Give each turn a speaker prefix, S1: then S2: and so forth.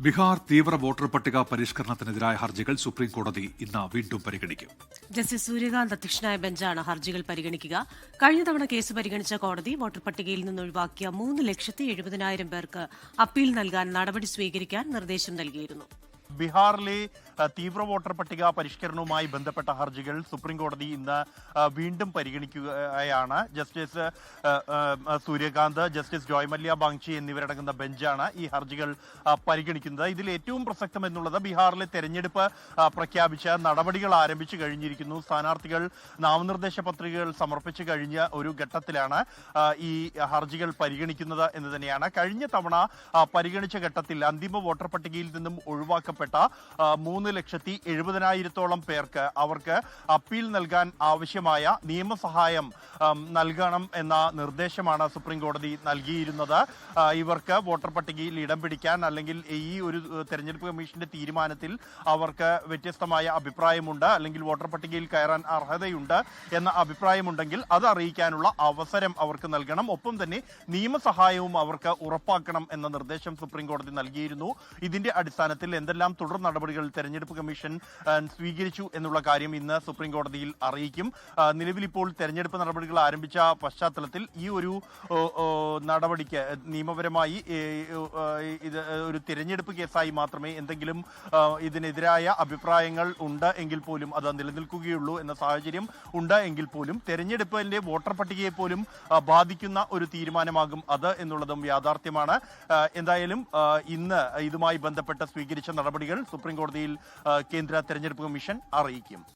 S1: ബീഹാർ തീവ്ര വോട്ടർ പട്ടിക പരിഷ്കരണത്തിനെതിരായ ഹർജികൾ സുപ്രീംകോടതി ഇന്ന് വീണ്ടും പരിഗണിക്കും.
S2: ജസ്റ്റിസ് സൂര്യകാന്ത് അധ്യക്ഷനായ ബെഞ്ചാണ് ഹർജികൾ പരിഗണിക്കുക. കഴിഞ്ഞ തവണ കേസ് പരിഗണിച്ച കോടതി വോട്ടർ പട്ടികയിൽ നിന്ന് ഒഴിവാക്കിയ 3,70,000 പേർക്ക് അപ്പീൽ നൽകാൻ നടപടി സ്വീകരിക്കാൻ നിർദ്ദേശം നൽകിയിരുന്നു.
S3: ബീഹാറിലെ തീവ്ര വോട്ടർ പട്ടിക പരിഷ്കരണവുമായി ബന്ധപ്പെട്ട ഹർജികൾ സുപ്രീംകോടതി ഇന്ന് വീണ്ടും പരിഗണിക്കുകയാണ്. ജസ്റ്റിസ് സൂര്യകാന്ത്, ജസ്റ്റിസ് ജോയ് മല്യ ബാങ്ചി എന്നിവരടങ്ങുന്ന ബെഞ്ചാണ് ഈ ഹർജികൾ പരിഗണിക്കുന്നത്. ഇതിൽ ഏറ്റവും പ്രസക്തം എന്നുള്ളത് ബീഹാറിലെ തെരഞ്ഞെടുപ്പ് പ്രഖ്യാപിച്ച നടപടികൾ ആരംഭിച്ചു കഴിഞ്ഞിരിക്കുന്നു. സ്ഥാനാർത്ഥികൾ നാമനിർദ്ദേശ പത്രികകൾ സമർപ്പിച്ചു കഴിഞ്ഞ ഒരു ഘട്ടത്തിലാണ് ഈ ഹർജികൾ പരിഗണിക്കുന്നത് എന്ന് തന്നെയാണ്. കഴിഞ്ഞ തവണ പരിഗണിച്ച ഘട്ടത്തിൽ അന്തിമ വോട്ടർ പട്ടികയിൽ നിന്നും ഒഴിവാക്കപ്പെട്ട 3,70,000 പേർക്ക് അവർക്ക് അപ്പീൽ നൽകാൻ ആവശ്യമായ നിയമസഹായം നൽകണം എന്ന നിർദ്ദേശമാണ് സുപ്രീം കോടതി നൽകിയിരുന്നത്. ഇവർക്ക് വോട്ടർ പട്ടികയിൽ ഇടം പിടിക്കാൻ അല്ലെങ്കിൽ ഈ ഒരു തെരഞ്ഞെടുപ്പ് കമ്മീഷന്റെ തീരുമാനത്തിൽ അവർക്ക് വ്യത്യസ്തമായ അഭിപ്രായമുണ്ട്, അല്ലെങ്കിൽ വോട്ടർ പട്ടികയിൽ കയറാൻ അർഹതയുണ്ട് എന്ന അഭിപ്രായമുണ്ടെങ്കിൽ അത് അറിയിക്കാനുള്ള അവസരം അവർക്ക് നൽകണം. ഒപ്പം തന്നെ നിയമസഹായവും അവർക്ക് ഉറപ്പാക്കണം എന്ന നിർദ്ദേശം സുപ്രീം കോടതി നൽകിയിരുന്നു. ഇതിന്റെ അടിസ്ഥാനത്തിൽ എന്തെല്ലാം തുടർ നടപടികൾ തെരഞ്ഞെടുപ്പ് കമ്മീഷൻ സ്വീകരിച്ചു എന്നുള്ള കാര്യം ഇന്ന് സുപ്രീം കോടതിയിൽ അറിയിക്കും. നിലവിൽ ഇപ്പോൾ തെരഞ്ഞെടുപ്പ് നടപടികൾ ആരംഭിച്ച പശ്ചാത്തലത്തിൽ ഈ ഒരു നടപടിക്ക് നിയമപരമായി ഇത് ഒരു തിരഞ്ഞെടുപ്പ് കേസായി മാത്രമേ എന്തെങ്കിലും ഇതിനെതിരായ അഭിപ്രായങ്ങൾ ഉണ്ട് എങ്കിൽ പോലും അത് നിലനിൽക്കുകയുള്ളൂ എന്ന സാഹചര്യം ഉണ്ട് എങ്കിൽ പോലും തെരഞ്ഞെടുപ്പിന്റെ വോട്ടർ പട്ടികയെ പോലും ബാധിക്കുന്ന ഒരു തീരുമാനമാകും അത് എന്നുള്ളതും യാഥാർത്ഥ്യമാണ്. എന്തായാലും ഇന്ന് ഇതുമായി ബന്ധപ്പെട്ട് സ്വീകരിച്ച നടപടികൾ സുപ്രീം കോടതിയിൽ കേന്ദ്ര തെരഞ്ഞെടുപ്പ് കമ്മീഷൻ അറിയിക്കും.